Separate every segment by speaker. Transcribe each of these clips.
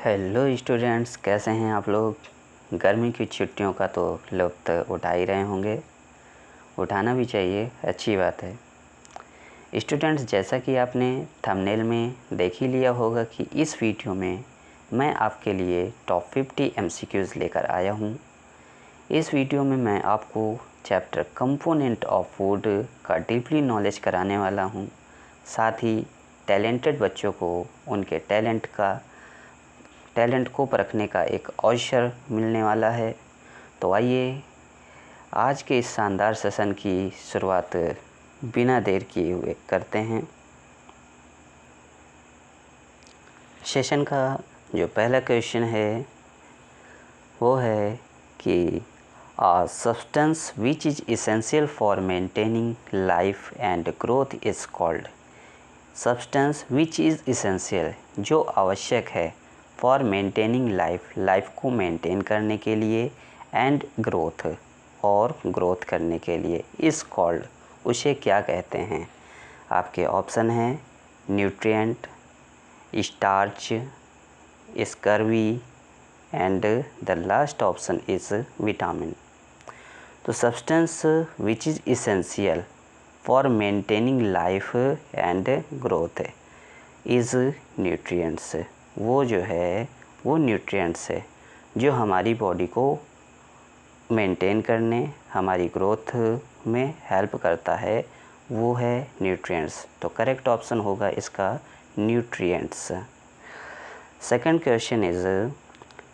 Speaker 1: Hello students, कैसे हैं आप लोग। गर्मी की छुट्टियों का तो लुत्फ़ उठा ही रहे होंगे। उठाना भी चाहिए, अच्छी बात है। स्टूडेंट्स, जैसा कि आपने थंबनेल में देख ही लिया होगा कि इस वीडियो में मैं आपके लिए टॉप 50 MCQs लेकर आया हूं। इस वीडियो में मैं आपको चैप्टर कंपोनेंट ऑफ फूड का डीपली नॉलेज कराने वाला हूं। साथ ही टैलेंटेड बच्चों को उनके टैलेंट को परखने का एक अवसर मिलने वाला है। तो आइए आज के इस शानदार सेशन की शुरुआत बिना देर किए हुए करते हैं। सेशन का जो पहला क्वेश्चन है वो है कि a substance which is essential for maintaining life and growth is called। Substance which is essential, जो आवश्यक है फॉर मेंटेनिंग लाइफ को मेंटेन करने के लिए एंड ग्रोथ और ग्रोथ करने के लिए इज़ कॉल्ड, उसे क्या कहते हैं। आपके ऑप्शन हैं nutrient, starch, scurvy and the last option is vitamin. तो substance which is essential for maintaining life and growth is nutrients. वो जो है वो न्यूट्रिएंट्स है जो हमारी बॉडी को मेंटेन करने, हमारी ग्रोथ में हेल्प करता है, वो है न्यूट्रिएंट्स। तो करेक्ट ऑप्शन होगा इसका nutrients. Second question is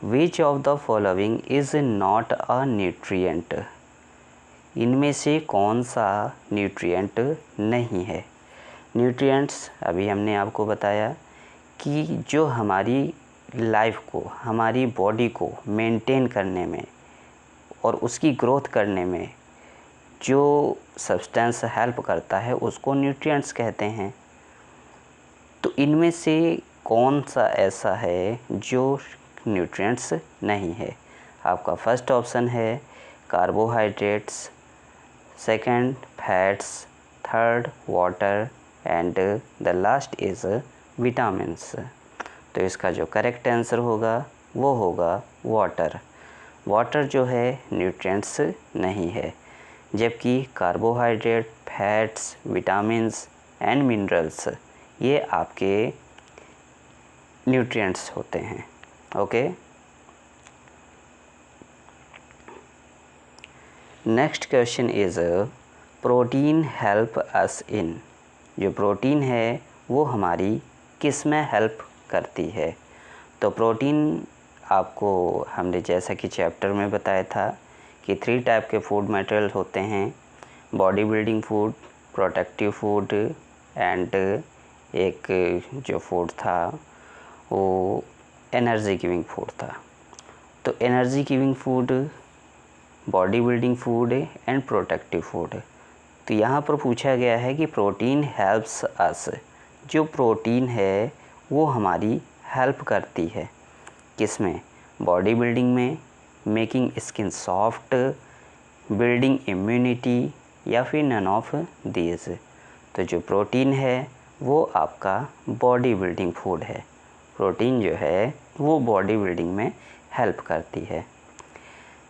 Speaker 1: which of the following is not a nutrient. इनमें से कौन सा न्यूट्रिएंट नहीं है। न्यूट्रिएंट्स अभी हमने आपको बताया कि जो हमारी लाइफ को, हमारी बॉडी को मेंटेन करने में और उसकी ग्रोथ करने में जो सब्सटेंस हेल्प करता है उसको न्यूट्रिएंट्स कहते हैं। तो इनमें से कौन सा ऐसा है जो न्यूट्रिएंट्स नहीं है। आपका फर्स्ट ऑप्शन है carbohydrates, second fats, third water and the last is vitamins. तो इसका जो करेक्ट आंसर होगा वो होगा वाटर। वाटर जो है न्यूट्रिएंट्स नहीं है, जबकि carbohydrate, fats, vitamins and minerals ये आपके न्यूट्रिएंट्स होते हैं। Okay, next question is protein help us in. जो प्रोटीन है वो हमारी किस में हेल्प करती है। तो प्रोटीन आपको हमने जैसा कि चैप्टर में बताया था कि 3 टाइप के फूड मटेरियल होते हैं, body building food, protective food and एक जो फूड था वो एनर्जी गिविंग फूड था। तो energy giving food, body building food and protective food. तो यहाँ पर पूछा गया है कि प्रोटीन हेल्प्स अस। जो प्रोटीन है वो हमारी हेल्प करती है किस में, बॉडी बिल्डिंग में, making skin soft, building immunity या फिर नन ऑफ दीज। तो जो प्रोटीन है वो आपका बॉडी बिल्डिंग फूड है। प्रोटीन जो है वो बॉडी बिल्डिंग में हेल्प करती है।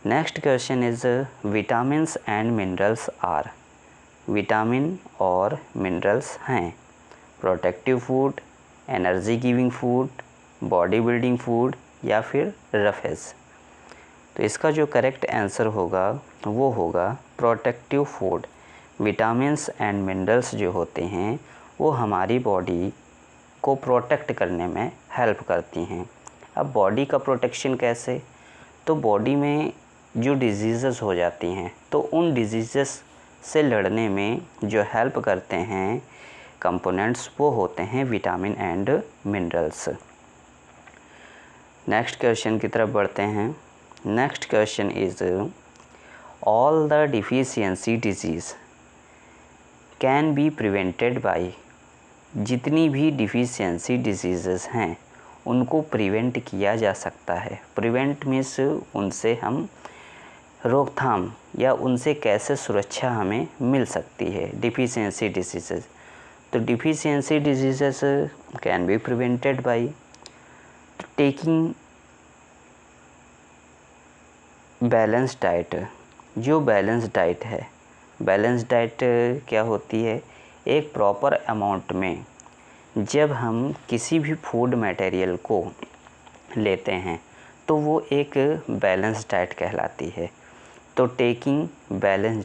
Speaker 1: Next question is vitamins and minerals are. Vitamin और मिनरल्स हैं protective food, energy giving food, body building food या फिर रफेज। तो इसका जो करेक्ट आंसर होगा वो होगा protective food. Vitamins and minerals जो होते हैं वो हमारी बॉडी को प्रोटेक्ट करने में हेल्प करती हैं। अब बॉडी का प्रोटेक्शन कैसे, तो बॉडी में जो डिजीज़ेस हो जाती हैं तो उन डिजीज़ेस से लड़ने में जो हेल्प करते हैं कंपोनेंट्स वो होते हैं vitamin and minerals. Next question की तरफ बढ़ते हैं। Next question is all the deficiency disease can be prevented by. जितनी भी डिफिशियंसी डिजीज़ेस हैं उनको प्रिवेंट किया जा सकता है। प्रिवेंट मीन्स उनसे हम रोकथाम या उनसे कैसे सुरक्षा हमें मिल सकती है डिफिशियंसी डिजीज़ेस। तो deficiency diseases can be prevented by taking balance diet, जो बैलेंस डाइट है, बैलेंस डाइट क्या होती है? एक प्रॉपर अमाउंट में जब हम किसी भी फूड मटेरियल को लेते हैं तो वो एक बैलेंस डाइट कहलाती है। तो टेकिंग बैलेंस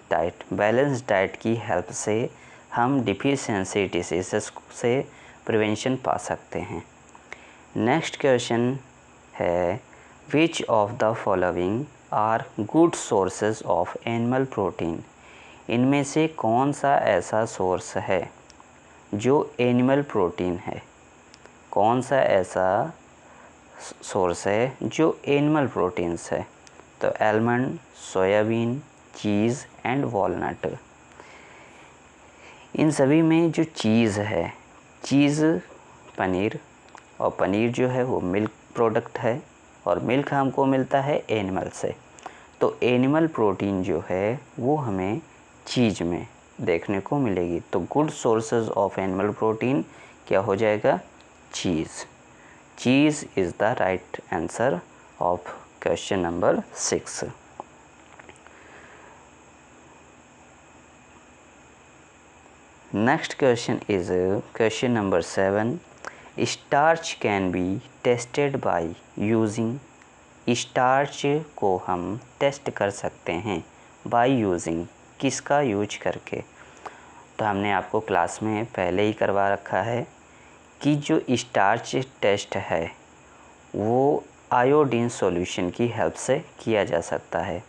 Speaker 1: डाइट की हेल्प से हम डिफिशियंसी डिसीज़ेस से प्रिवेंशन पा सकते हैं। नेक्स्ट क्वेश्चन है, which of the following are good sources of animal protein? इनमें से कौन सा ऐसा सोर्स है जो एनिमल प्रोटीन है? कौन सा ऐसा सोर्स है जो एनिमल प्रोटीन्स है? तो almond, soybean, cheese and walnut. इन सभी में जो चीज़ है, चीज़ पनीर, और पनीर जो है वो मिल्क प्रोडक्ट है, और मिल्क हमको मिलता है एनिमल से। तो एनिमल प्रोटीन जो है वो हमें चीज़ में देखने को मिलेगी। तो good sources of animal protein क्या हो जाएगा? Cheese. Cheese is the right answer of question number 6। Next question is question number 7. Starch can be tested by using. Starch को हम टेस्ट कर सकते हैं बाय यूजिंग, किसका यूज करके? तो हमने आपको क्लास में पहले ही करवा रखा है कि जो स्टार्च टेस्ट है वो आयोडीन सॉल्यूशन की हेल्प से किया जा सकता है।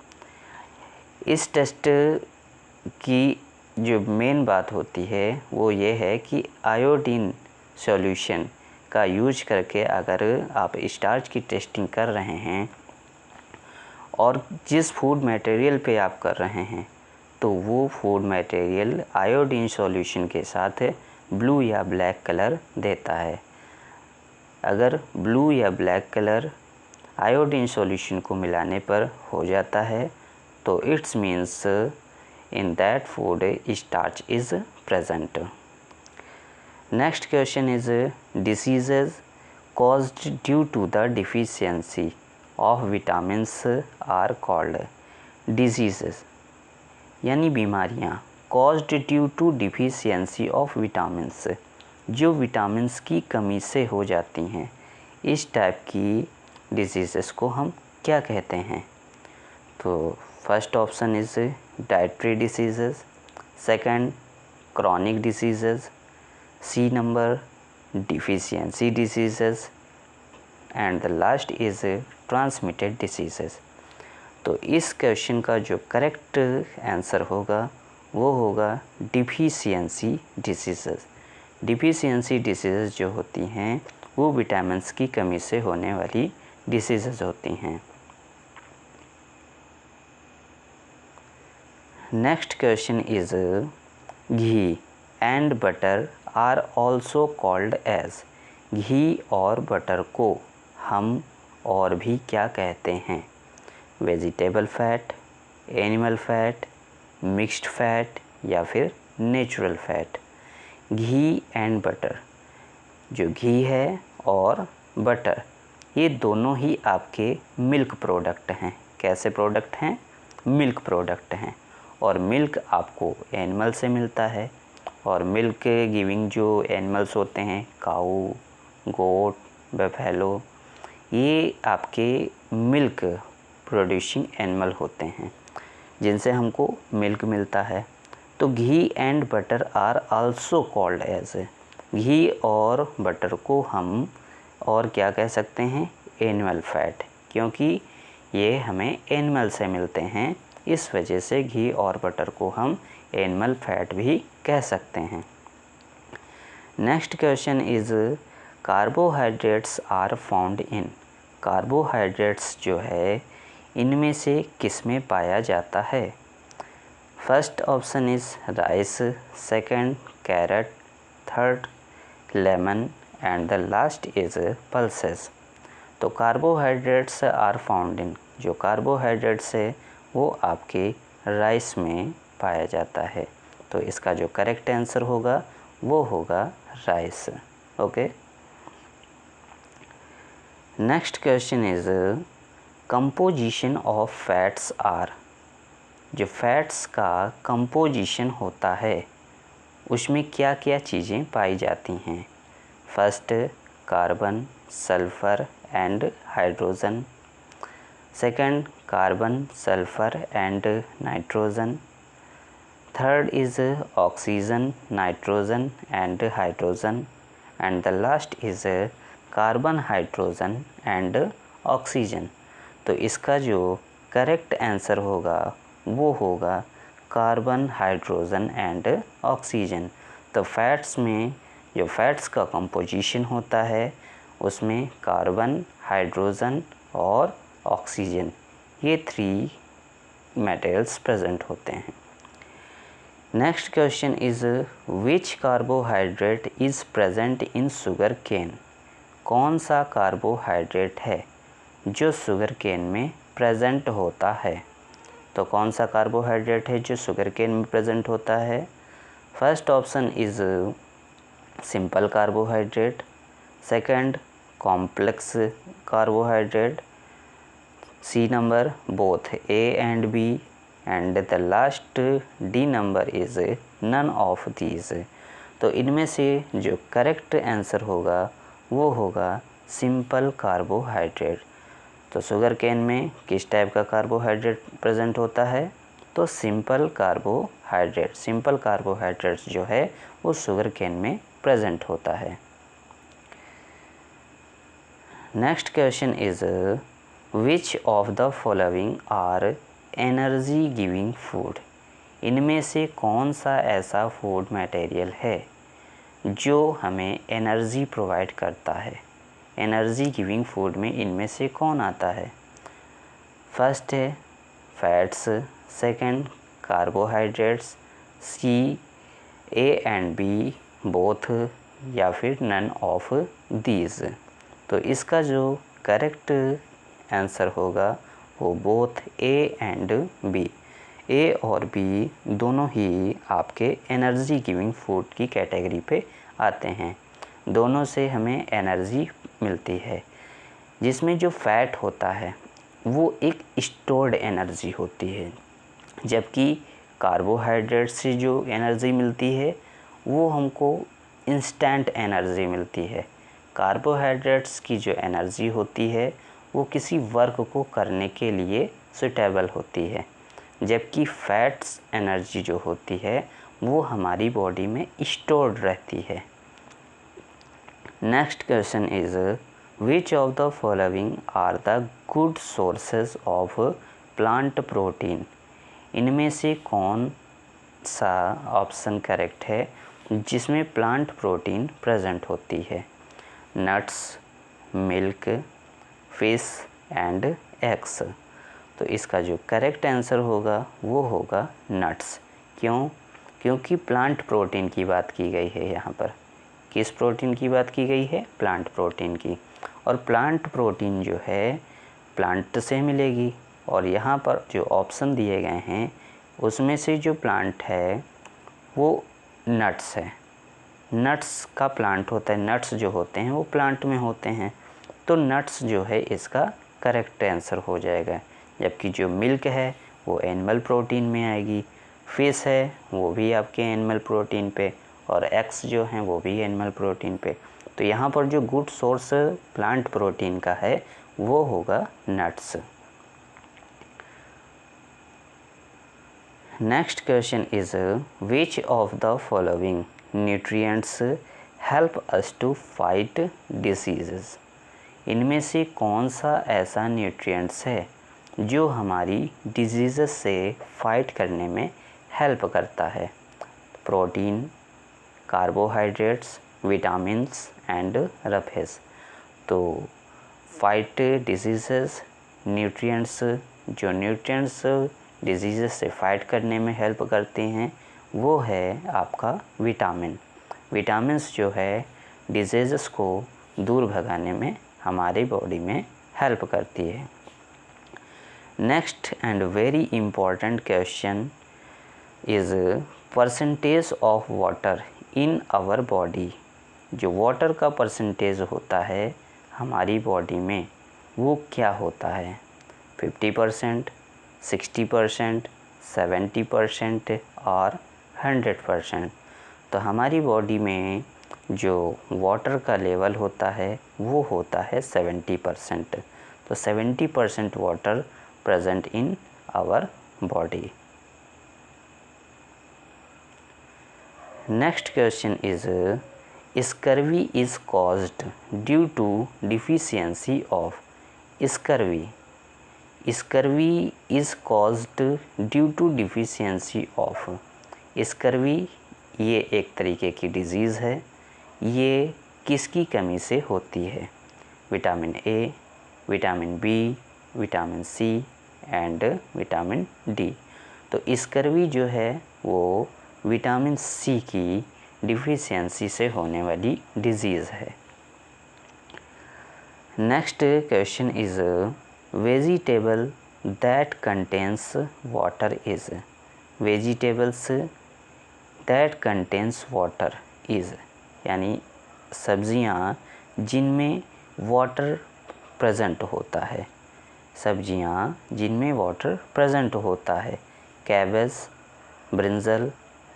Speaker 1: इस टेस्ट की जो मेन बात होती है वो ये है कि आयोडीन सॉल्यूशन का यूज करके अगर आप स्टार्च की टेस्टिंग कर रहे हैं और जिस फूड मटेरियल पे आप कर रहे हैं तो वो फूड मटेरियल आयोडीन सॉल्यूशन के साथ ब्लू या ब्लैक कलर देता है। अगर ब्लू या ब्लैक कलर आयोडीन सॉल्यूशन को मिलाने पर हो जाता है तो it's means in that food starch is present. Next question is diseases caused due to the deficiency of vitamins are called. Diseases यानी बीमारियाँ caused due to deficiency of vitamins, जो विटामिन्स की कमी से हो जाती हैं, इस टाइप की डिजीज़ेस को हम क्या कहते हैं? तो first option is dietary diseases, second chronic diseases, C number deficiency diseases, and the last is transmitted diseases. तो इस क्वेश्चन का जो करेक्ट आंसर होगा वो होगा डिफिशियंसी डिसीज़ेस। डिफिशियंसी डिसीज़ेस जो होती हैं वो विटामिन्स की कमी से होने वाली डिसीज़ेस होती हैं। Next question is ghee and butter are also called as. घी और बटर को हम और भी क्या कहते हैं? Vegetable fat, animal fat, mixed fat या फिर natural fat. Ghee and butter, जो घी है और बटर, ये दोनों ही आपके मिल्क प्रोडक्ट हैं। कैसे प्रोडक्ट हैं? मिल्क प्रोडक्ट हैं। और मिल्क आपको एनिमल से मिलता है, और मिल्क गिविंग जो एनिमल्स होते हैं, काऊ, गोट, बफेलो, ये आपके मिल्क प्रोड्यूसिंग एनिमल होते हैं जिनसे हमको मिल्क मिलता है। तो ghee and butter are also called as, घी और बटर को हम और क्या कह सकते हैं? एनिमल फैट, क्योंकि ये हमें एनिमल से मिलते हैं, इस वजह से घी और बटर को हम एनिमल फैट भी कह सकते हैं। Next question is carbohydrates are found in. Carbohydrates जो है इनमें से किस में पाया जाता है? First option is rice, second carrot, third lemon and the last is pulses. तो कार्बोहाइड्रेट्स आर फाउंड इन, जो कार्बोहाइड्रेट्स है वो आपके राइस में पाया जाता है। तो इसका जो करेक्ट आंसर होगा वो होगा rice. Okay. Next question is composition of fats are. जो फैट्स का कंपोजिशन होता है उसमें क्या क्या चीज़ें पाई जाती हैं। First, carbon, sulphur and hydrogen. Second, carbon, sulphur and nitrogen. Third is oxygen, nitrogen and hydrogen. And the last is carbon, hydrogen and oxygen. तो इसका जो करेक्ट आंसर होगा वो होगा कार्बन, हाइड्रोजन एंड ऑक्सीजन। तो फैट्स में जो fats का कंपोजिशन होता है उसमें कार्बन, हाइड्रोजन और ऑक्सीजन ये 3 मेटेरियल्स प्रेजेंट होते हैं। Next question is which carbohydrate is present in sugarcane. कौन सा कार्बोहाइड्रेट है जो शुगर केन में प्रेजेंट होता है। तो कौन सा कार्बोहाइड्रेट है जो शुगर केन में प्रेजेंट होता है। First option is simple carbohydrate. Second, complex carbohydrate. C number both A and B. And the last D number is none of these. तो इनमें से जो करेक्ट आंसर होगा वो होगा सिंपल कार्बोहाइड्रेट। तो शुगर केन में किस टाइप का कार्बोहाइड्रेट प्रेजेंट होता है। तो सिंपल कार्बोहाइड्रेट। सिंपल कार्बोहाइड्रेट्स जो है वो शुगर केन में प्रेजेंट होता है। Next question is which of the following are energy giving food. इनमें से कौन सा ऐसा फूड मटेरियल है जो हमें एनर्जी प्रोवाइड करता है। एनर्जी गिविंग फूड में इनमें से कौन आता है। फर्स्ट है fats. Second, carbohydrates. C, A and B both, या फिर नन ऑफ दीज। तो इसका जो करेक्ट आंसर होगा वो बोथ ए एंड बी। ए और बी दोनों ही आपके एनर्जी गिविंग फूड की कैटेगरी पे आते हैं। दोनों से हमें एनर्जी मिलती है। जिसमें जो फैट होता है वो एक स्टोर्ड एनर्जी होती है, जबकि कार्बोहाइड्रेट से जो एनर्जी मिलती है वो हमको इंस्टेंट एनर्जी मिलती है। कार्बोहाइड्रेट्स की जो एनर्जी होती है वो किसी वर्क को करने के लिए सुटेबल होती है, जबकि फैट्स एनर्जी जो होती है वो हमारी बॉडी में स्टोर्ड रहती है। Next question is which of the following are the good sources of plant protein. इनमें से कौन सा ऑप्शन करेक्ट है जिसमें प्लांट प्रोटीन प्रेजेंट होती है। Nuts, milk, fish and eggs. तो इसका जो करेक्ट आंसर होगा वो होगा नट्स। क्यों? क्योंकि प्लांट प्रोटीन की बात की गई है यहाँ पर। किस प्रोटीन की बात की गई है? प्लांट प्रोटीन की। और प्लांट प्रोटीन जो है प्लांट से मिलेगी, और यहाँ पर जो ऑप्शन दिए गए हैं उसमें से जो प्लांट है वो नट्स है। नट्स का प्लांट होता है। नट्स जो होते हैं वो प्लांट में होते हैं, तो नट्स जो है इसका करेक्ट आंसर हो जाएगा। जबकि जो मिल्क है वो एनिमल प्रोटीन में आएगी, फिश है वो भी आपके एनिमल प्रोटीन पे, और एग्स जो हैं वो भी एनिमल प्रोटीन पे। तो यहाँ पर जो गुड सोर्स प्लांट प्रोटीन का है वो होगा nuts. Next question is which of the following nutrients help us to fight diseases. इनमें से कौन सा ऐसा न्यूट्रिएंट्स है जो हमारी डिजीज़ से फाइट करने में हेल्प करता है। Protein, carbohydrates, vitamins and roughage. तो फाइट डिजीज़ न्यूट्रिएंट्स, जो न्यूट्रिएंट्स डिजीज़ से फाइट करने में हेल्प करते हैं वो है आपका विटामिन। विटामिन्स जो है डिजीज़ को दूर भगाने में हमारी बॉडी में हेल्प करती है। Next and very important question is percentage of water in our body. जो वाटर का परसेंटेज होता है हमारी बॉडी में वो क्या होता है, 50%, 60%, 70% और 100%। तो हमारी बॉडी में जो वाटर का लेवल होता है वो होता है 70%। तो 70% water present in our body. Next question is scurvy is caused due to deficiency of scurvy is caused due to deficiency of scurvy। ये एक तरीके की डिजीज़ है। ये किसकी कमी से होती है? Vitamin A, vitamin B, vitamin C and vitamin D. तो स्कर्वी जो है वो विटामिन सी की डिफिशियंसी से होने वाली डिजीज़ है। Next question is vegetable that contains water is. Vegetables that contains water is यानी सब्जियां जिनमें वाटर प्रेजेंट होता है, सब्जियां जिनमें वाटर प्रेजेंट होता है। कैबेज, ब्रिंजल,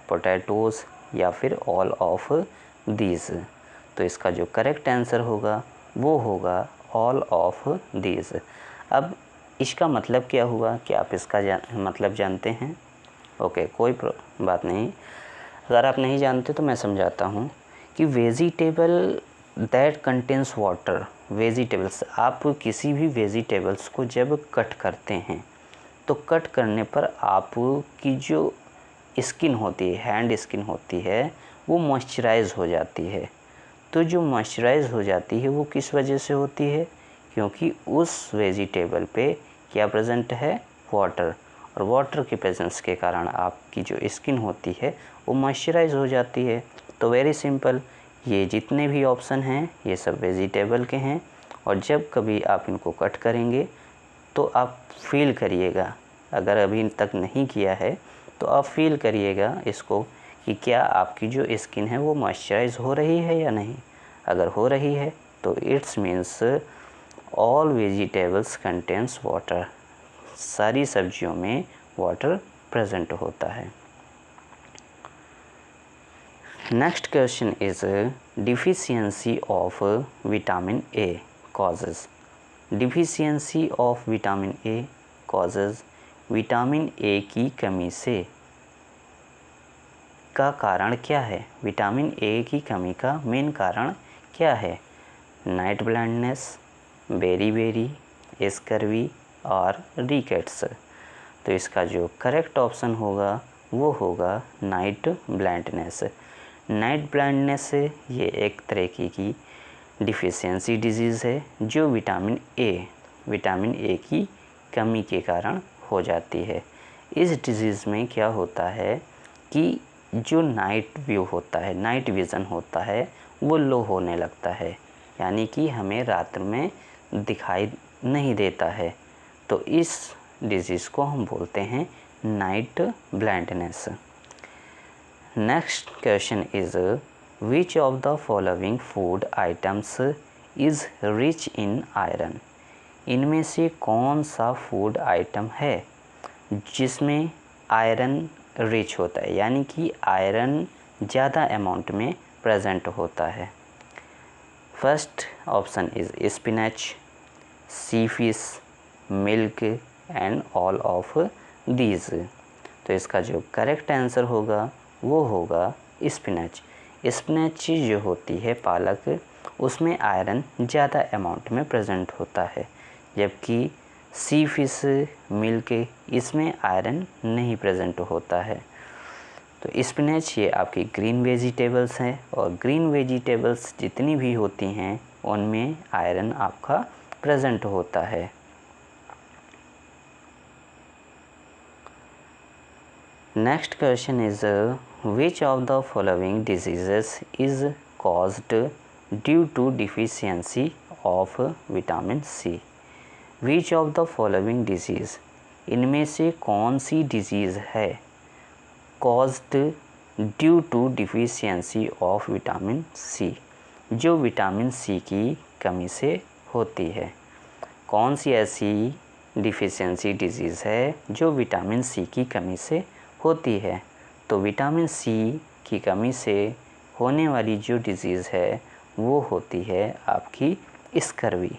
Speaker 1: पोटैटोज़ या फिर ऑल ऑफ दीज। तो इसका जो करेक्ट आंसर होगा वो होगा ऑल ऑफ दीज। अब इसका मतलब क्या हुआ कि आप इसका मतलब जानते हैं? ओके, कोई बात नहीं। अगर आप नहीं जानते तो मैं समझाता हूँ कि vegetable that contains water, vegetables, आप किसी भी वेजिटेबल्स को जब कट करते हैं तो कट करने पर आपकी जो स्किन होती है, हैंड स्किन होती है, वो मॉइस्चराइज हो जाती है। तो जो मॉइस्चराइज हो जाती है वो किस वजह से होती है? क्योंकि उस वेजिटेबल पे क्या प्रेजेंट है? वाटर। और वाटर के प्रेजेंस के कारण आपकी जो स्किन होती है वो मॉइस्चराइज हो जाती है। तो वेरी सिंपल, ये जितने भी ऑप्शन हैं ये सब वेजिटेबल के हैं। और जब कभी आप इनको कट करेंगे तो आप फील करिएगा, अगर अभी तक नहीं किया है तो आप फील करिएगा इसको कि क्या आपकी जो स्किन है वो मॉइस्चराइज हो रही है या नहीं। अगर हो रही है तो it's means all vegetables contains water, सारी सब्जियों में वाटर प्रेजेंट होता है। Next question is deficiency of vitamin A causes. Deficiency of vitamin A causes, vitamin A की कमी से का कारण क्या है? विटामिन ए की कमी का मेन कारण क्या है? नाइट ब्लाइंडनेस, बेरी, स्कर्वी और रिकेट्स। तो इसका जो करेक्ट ऑप्शन होगा वो होगा नाइट ब्लाइंडनेस। नाइट ब्लाइंडनेस ये एक तरह की डिफिशियंसी डिजीज़ है जो विटामिन ए की कमी के कारण हो जाती है। इस डिजीज़ में क्या होता है कि जो नाइट व्यू होता है, नाइट विज़न होता है, वो लो होने लगता है, यानी कि हमें रात में दिखाई नहीं देता है। तो इस डिजीज़ को हम बोलते हैं night blindness. Next question is which of the following food items is rich in iron. इनमें से कौन सा फूड आइटम है जिसमें आयरन रिच होता है, यानी कि आयरन ज़्यादा अमाउंट में प्रेजेंट होता है? First option is spinach, sea fish, milk and all of these. तो इसका जो करेक्ट आंसर होगा वो होगा स्पिनच। स्पिनच जो होती है पालक, उसमें आयरन ज़्यादा अमाउंट में प्रेजेंट होता है, जबकि सी फिश, मिल्क, इसमें आयरन नहीं प्रेजेंट होता है। तो स्पिनच ये आपकी ग्रीन वेजिटेबल्स हैं, और ग्रीन वेजिटेबल्स जितनी भी होती हैं उनमें आयरन आपका प्रेजेंट होता है। Next question is which of the following diseases is caused due to deficiency of vitamin C. Which of the following disease, इनमें से कौन सी डिजीज़ है caused due to deficiency of vitamin C, जो vitamin सी की कमी से होती है। कौन सी ऐसी डिफिशियंसी डिजीज़ है जो विटामिन सी की कमी से होती है? तो विटामिन सी की कमी से होने वाली जो डिज़ीज़ है वो होती है आपकी स्कर्वी।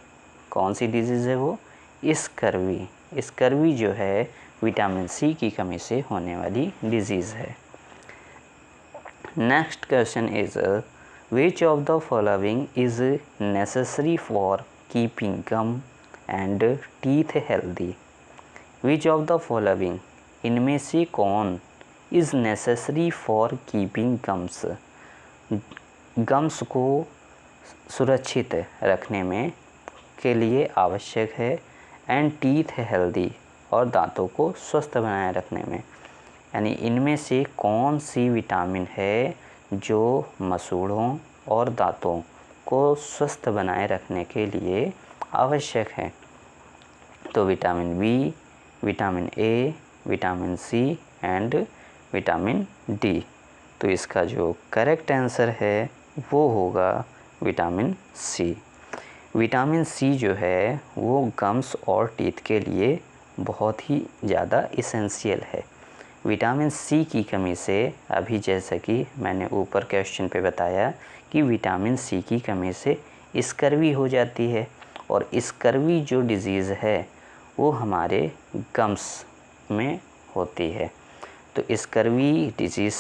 Speaker 1: कौन सी डिज़ीज़ है वो? स्कर्वी। स्कर्वी जो है विटामिन सी की कमी से होने वाली डिज़ीज़ है। Next question is which of the following is necessary for keeping gum and teeth healthy? Which of the following, इनमें से कौन is necessary for keeping gums, gums को सुरक्षित रखने में के लिए आवश्यक है, एंड टीथ हेल्दी, और दांतों को स्वस्थ बनाए रखने में। यानी इनमें से कौन सी विटामिन है जो मसूड़ों और दांतों को स्वस्थ बनाए रखने के लिए आवश्यक है? तो vitamin B, vitamin A, vitamin C and vitamin D. तो इसका जो करेक्ट आंसर है वो होगा विटामिन सी। विटामिन सी जो है वो गम्स और टीथ के लिए बहुत ही ज़्यादा इसेंशियल है। विटामिन सी की कमी से, अभी जैसा कि मैंने ऊपर क्वेश्चन पे बताया कि विटामिन सी की कमी से स्कर्वी हो जाती है, और स्कर्वी जो डिज़ीज़ है वो हमारे गम्स में होती है। तो स्कर्वी डिजीज़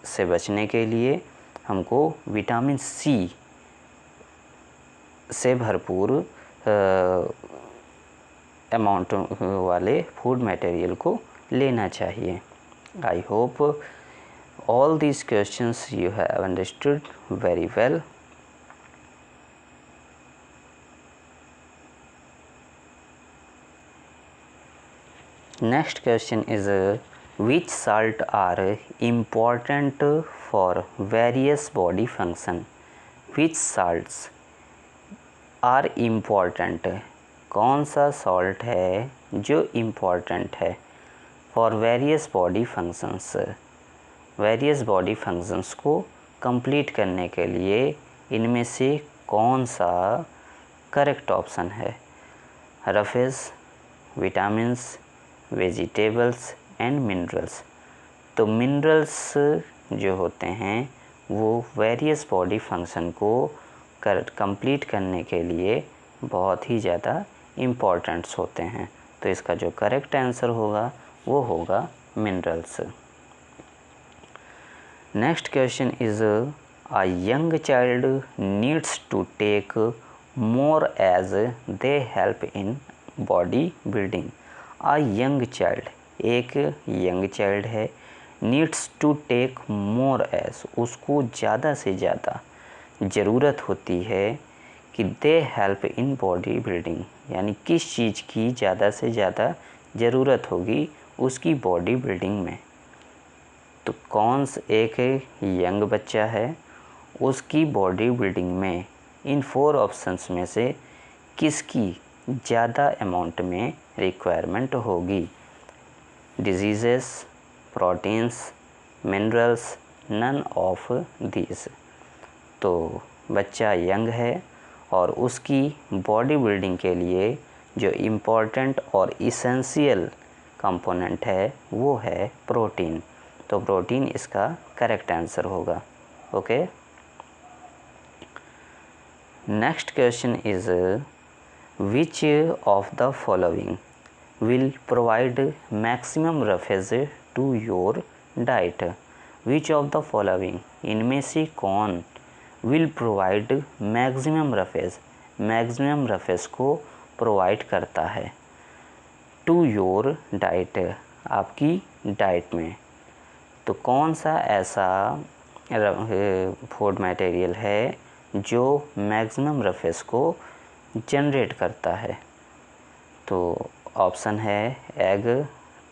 Speaker 1: से बचने के लिए हमको विटामिन सी से भरपूर अमाउंट वाले फूड मटेरियल को लेना चाहिए। I hope all these questions you have understood very well. Next question is which salt are important for various body function? Which salts are important? कौन सा सॉल्ट है जो इम्पॉर्टेंट है for various body functions? Various body functions को complete करने के लिए इनमें से कौन सा करेक्ट ऑप्शन है? Roughage, vitamins, vegetables and minerals. तो मिनरल्स जो होते हैं वो वेरियस बॉडी फंक्शन को कंप्लीट करने के लिए बहुत ही ज़्यादा इम्पॉर्टेंट्स होते हैं। तो इसका जो करेक्ट आंसर होगा वो होगा minerals. Next question is a young child needs to take more as they help in body building. A young child, एक यंग चाइल्ड है, needs to take more as, उसको ज़्यादा से ज़्यादा ज़रूरत होती है कि they help in body building, यानी किस चीज़ की ज़्यादा से ज़्यादा ज़रूरत होगी उसकी बॉडी बिल्डिंग में। तो कौन सा एक यंग बच्चा है, उसकी बॉडी बिल्डिंग में इन 4 ऑप्शंस में से किसकी ज़्यादा अमाउंट में रिक्वायरमेंट होगी? Diseases, proteins, minerals, none of these. तो बच्चा यंग है और उसकी बॉडी बिल्डिंग के लिए जो इम्पोर्टेंट और इसेंशियल कंपोनेंट है वो है प्रोटीन। तो प्रोटीन इसका करेक्ट आंसर होगा। Okay, next question is which of the following will provide maximum roughage to your diet? Which of the following, इनमें से कौन will provide maximum roughage, maximum roughage को प्रोवाइड करता है टू योर डाइट, आपकी diet में? तो कौन सा ऐसा फूड मटेरियल है जो मैक्सिमम रफेज को जनरेट करता है? तो ऑप्शन है egg,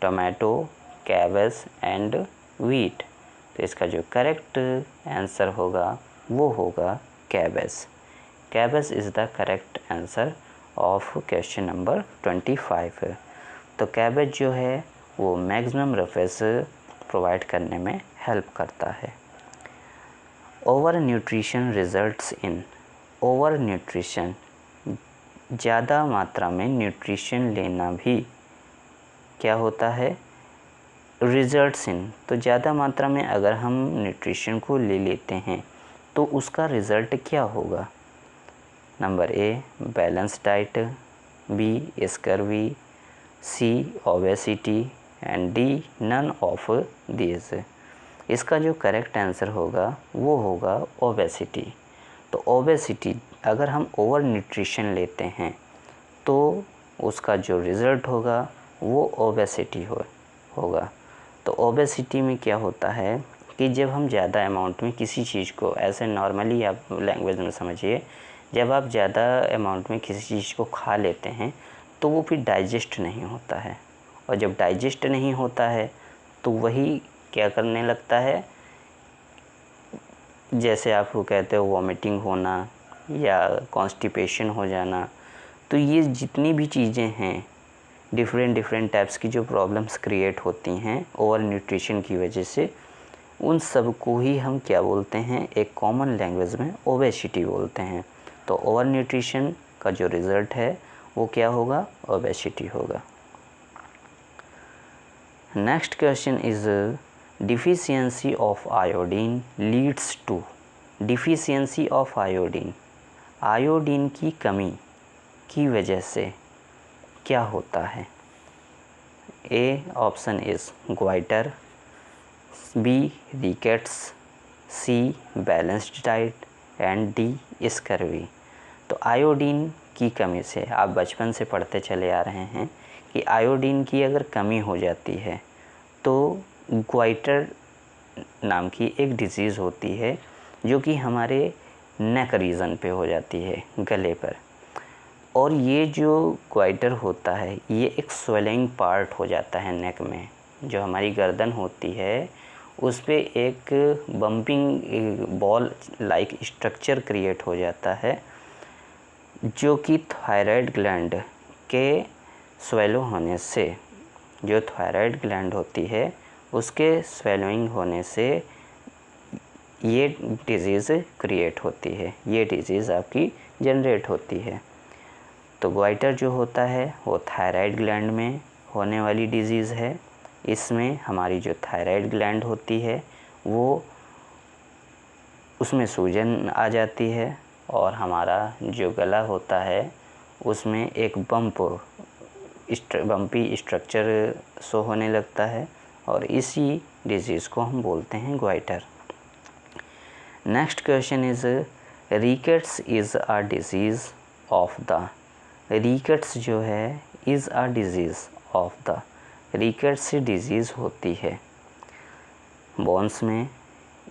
Speaker 1: tomato, cabbage and wheat. तो इसका जो करेक्ट आंसर होगा वो होगा cabbage. Cabbage is the correct answer of question number 25। तो कैबेज जो है वो मैक्सिमम रफेज प्रोवाइड करने में हेल्प करता है। Over nutrition results in, over nutrition ज़्यादा मात्रा में न्यूट्रिशन लेना भी क्या होता है, रिजल्ट्स इन। तो ज़्यादा मात्रा में अगर हम न्यूट्रिशन को ले लेते हैं तो उसका रिज़ल्ट क्या होगा? Number A balance diet, B scurvy, C obesity and D none of these. इसका जो करेक्ट आंसर होगा वो होगा ओबेसिटी। तो ओबेसिटी अगर हम ओवर न्यूट्रिशन लेते हैं तो उसका जो रिज़ल्ट होगा वो ओबेसिटी होगा। तो ओबेसिटी में क्या होता है कि जब हम ज़्यादा अमाउंट में किसी चीज़ को, ऐसे नॉर्मली आप लैंग्वेज में समझिए, जब आप ज़्यादा अमाउंट में किसी चीज़ को खा लेते हैं तो वो फिर डाइजेस्ट नहीं होता है, और जब डाइजेस्ट नहीं होता है तो वही क्या करने लगता है, जैसे आप वो कहते हो वॉमिटिंग होना या कॉन्स्टिपेशन हो जाना। तो ये जितनी भी चीज़ें हैं, डिफरेंट टाइप्स की जो प्रॉब्लम्स क्रिएट होती हैं ओवर न्यूट्रिशन की वजह से, उन सब को ही हम क्या बोलते हैं, एक कॉमन लैंग्वेज में ओबेसिटी बोलते हैं। तो ओवर न्यूट्रिशन का जो रिज़ल्ट है वो क्या होगा, ओबेसिटी होगा। Next question is deficiency of iodine leads to. Deficiency of iodine, iodine की कमी की वजह से क्या होता है? A option is goitre, B rickets, C balanced diet and D scurvy. तो आयोडीन की कमी से, आप बचपन से पढ़ते चले आ रहे हैं कि आयोडीन की अगर कमी हो जाती है तो ग्वाइटर नाम की एक डिजीज़ होती है जो कि हमारे नेक रीजन पे हो जाती है, गले पर। और ये जो ग्वाइटर होता है ये एक स्वेलिंग पार्ट हो जाता है नेक में, जो हमारी गर्दन होती है उस पे एक bumping ball like structure create हो जाता है, जो कि थायराइड ग्लैंड के स्वेलो होने से, जो थायराइड ग्लैंड होती है उसके स्वेलोइंग होने से ये डिज़ीज़ क्रिएट होती है, ये डिज़ीज़ आपकी जनरेट होती है। तो ग्वाइटर जो होता है वो थायराइड ग्लैंड में होने वाली डिज़ीज़ है। इसमें हमारी जो थायराइड ग्लैंड होती है वो, उसमें सूजन आ जाती है और हमारा जो गला होता है उसमें एक बम्पी स्ट्रक्चर शो होने लगता है, और इसी डिज़ीज़ को हम बोलते हैं goitre. Next question is rickets is a disease of the. Rickets जो है is a disease of the, rickets से डिज़ीज़ होती है बोन्स में,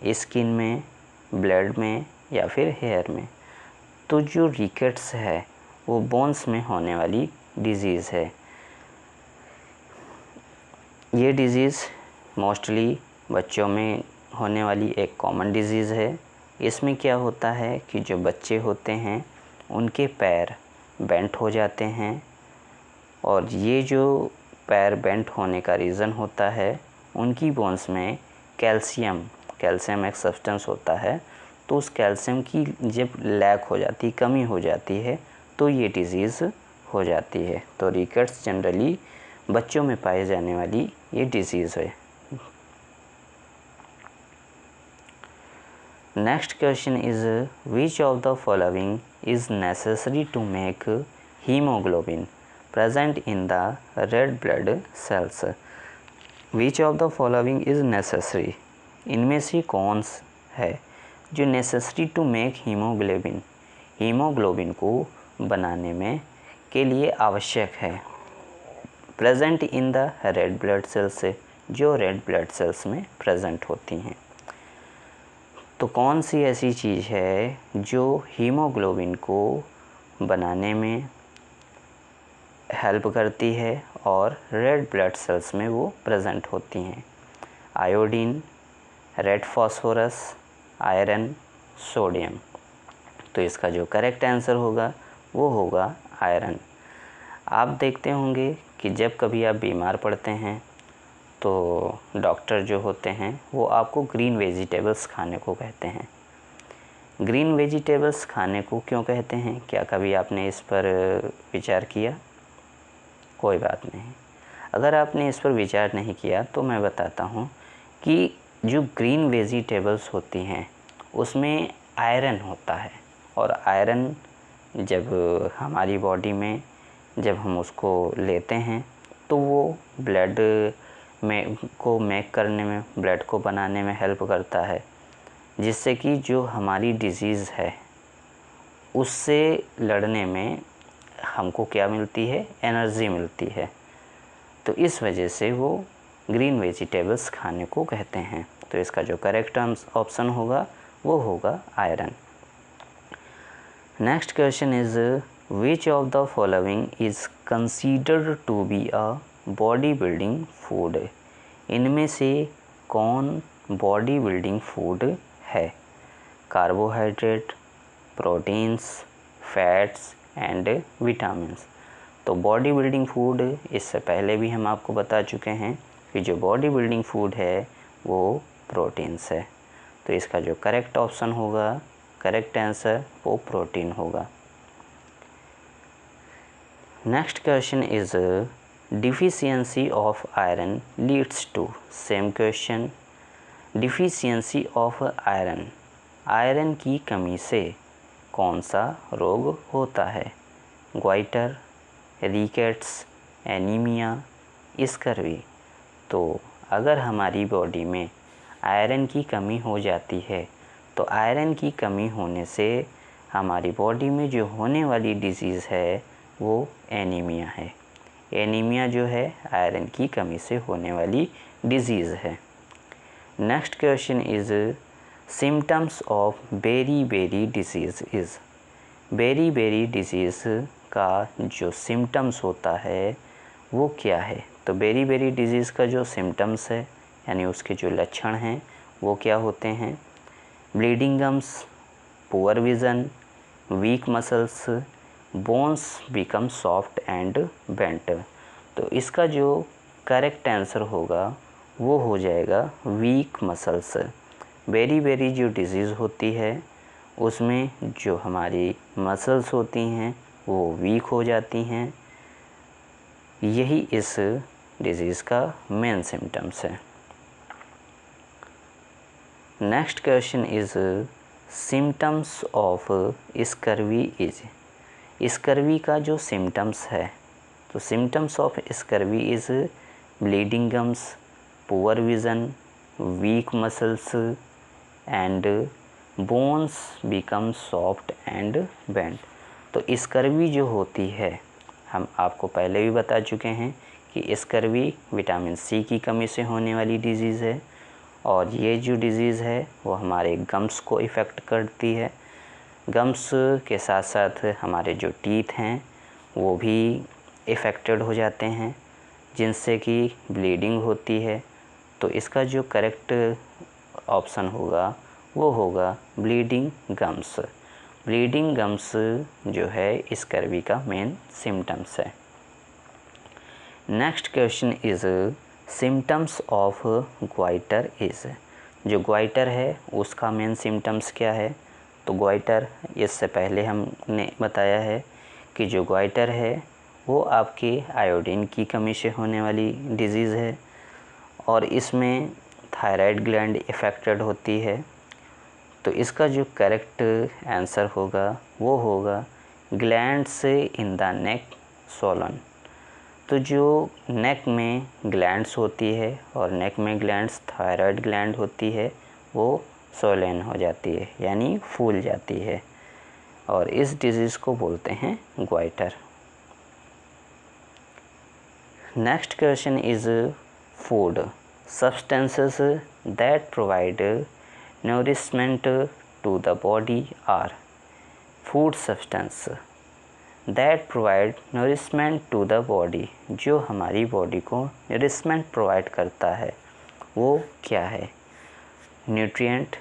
Speaker 1: स्किन में, ब्लड में या फिर हेयर में। तो जो रिकेट्स है वो बोन्स में होने वाली डिज़ीज़ है। ये डिज़ीज़ मोस्टली बच्चों में होने वाली एक कॉमन डिज़ीज़ है। इसमें क्या होता है कि जो बच्चे होते हैं उनके पैर बेंट हो जाते हैं, और ये जो पैर बेंट होने का रीज़न होता है उनकी बोन्स में कैल्शियम एक सब्सटेंस होता है, तो उस कैल्शियम की जब लैक हो जाती, कमी हो जाती है तो ये डिज़ीज़ हो जाती है। तो रिकेट्स जनरली बच्चों में पाए जाने वाली ये डिज़ीज़ है। Next question is which of the following is necessary to make haemoglobin present in the red blood cells. Which of the following is necessary, इनमें से कौन है जो necessary to make haemoglobin, haemoglobin को बनाने में के लिए आवश्यक है, present in the red blood cells से, जो रेड ब्लड सेल्स में प्रेजेंट होती हैं। तो कौन सी ऐसी चीज़ है जो हीमोग्लोबिन को बनाने में हेल्प करती है और रेड ब्लड सेल्स में वो प्रेजेंट होती हैं? Iodine, red phosphorus, iron, sodium. तो इसका जो करेक्ट आंसर होगा वो होगा आयरन। आप देखते होंगे कि जब कभी आप बीमार पड़ते हैं तो डॉक्टर जो होते हैं वो आपको ग्रीन वेजिटेबल्स खाने को कहते हैं, ग्रीन वेजिटेबल्स खाने को क्यों कहते हैं? क्या कभी आपने इस पर विचार किया? कोई बात नहीं। अगर आपने इस पर विचार नहीं किया तो मैं बताता हूँ कि जो ग्रीन वेजिटेबल्स होती हैं उसमें आयरन होता है, और आयरन जब हमारी बॉडी में जब हम उसको लेते हैं तो वो ब्लड में को मेक करने में, ब्लड को बनाने में हेल्प करता है, जिससे कि जो हमारी डिजीज़ है उससे लड़ने में हमको क्या मिलती है? एनर्जी मिलती है। तो इस वजह से वो ग्रीन वेजिटेबल्स खाने को कहते हैं। तो इसका जो करेक्ट ऑप्शन होगा वो होगा iron. Next question is which of the following is considered to be a body building food? इनमें से कौन बॉडी बिल्डिंग फूड है? Carbohydrate, proteins, fats and vitamins. तो बॉडी बिल्डिंग फूड, इससे पहले भी हम आपको बता चुके हैं कि जो बॉडी बिल्डिंग फूड है वो प्रोटीन्स है। तो इसका जो करेक्ट ऑप्शन होगा, करेक्ट आंसर वो प्रोटीन होगा। Next question is deficiency of iron leads to. Same question, deficiency of iron, iron की कमी से कौन सा रोग होता है? Goitre, rickets, anaemia, scurvy. तो अगर हमारी बॉडी में आयरन की कमी हो जाती है तो आयरन की कमी होने से हमारी बॉडी में जो होने वाली डिजीज़ है वो एनीमिया है। एनीमिया जो है आयरन की कमी से होने वाली डिजीज़ है। Next question is symptoms of beriberi disease is. Beriberi disease का जो सिम्टम्स होता है वो क्या है? तो बेरी बेरी डिजीज़ का जो सिम्टम्स है यानी उसके जो लक्षण हैं वो क्या होते हैं? Bleeding gums, poor vision, week muscles, bones become soft and bent. तो इसका जो करेक्ट आंसर होगा वो हो जाएगा वीक मसल्स। बेरी बेरी जो डिजीज़ होती है उसमें जो हमारी मसल्स होती हैं वो वीक हो जाती हैं। यही इस डिजीज़ का मेन सिम्टम्स है। Next question is symptoms of scurvy is. Scurvy का जो सिम्टम्स है, तो symptoms of scurvy is bleeding gums, poor vision, week muscles and bones become soft and bent. तो स्कर्वी जो होती है, हम आपको पहले भी बता चुके हैं कि स्कर्वी विटामिन सी की कमी से होने वाली डिजीज़ है, और ये जो डिज़ीज़ है वो हमारे गम्स को इफ़ेक्ट करती है। गम्स के साथ साथ हमारे जो टीथ हैं वो भी इफ़ेक्टेड हो जाते हैं, जिनसे कि ब्लीडिंग होती है। तो इसका जो करेक्ट ऑप्शन होगा वो होगा ब्लीडिंग गम्स। ब्लीडिंग गम्स जो है स्कर्वी का मेन सिम्टम्स है। Next question is symptoms of goitre is. जो ग्वाइटर है उसका मेन सिम्टम्स क्या है? तो ग्वाइटर, इससे पहले हमने बताया है कि जो ग्वाइटर है वो आपके आयोडीन की कमी से होने वाली डिजीज़ है, और इसमें थायराइड ग्लैंड इफ़ेक्टेड होती है। तो इसका जो करेक्ट आंसर होगा वो होगा glands in the neck swollen. तो जो नेक में ग्लैंड्स होती है, और नेक में ग्लैंड्स थायराइड ग्लैंड होती है, वो स्वोलन हो जाती है यानी फूल जाती है, और इस डिजीज़ को बोलते हैं goitre. Next question is food substances that provide nourishment to the body are. Food substance that provide nourishment to the body, जो हमारी बॉडी को नरिशमेंट प्रोवाइड करता है वो क्या है? Nutrient,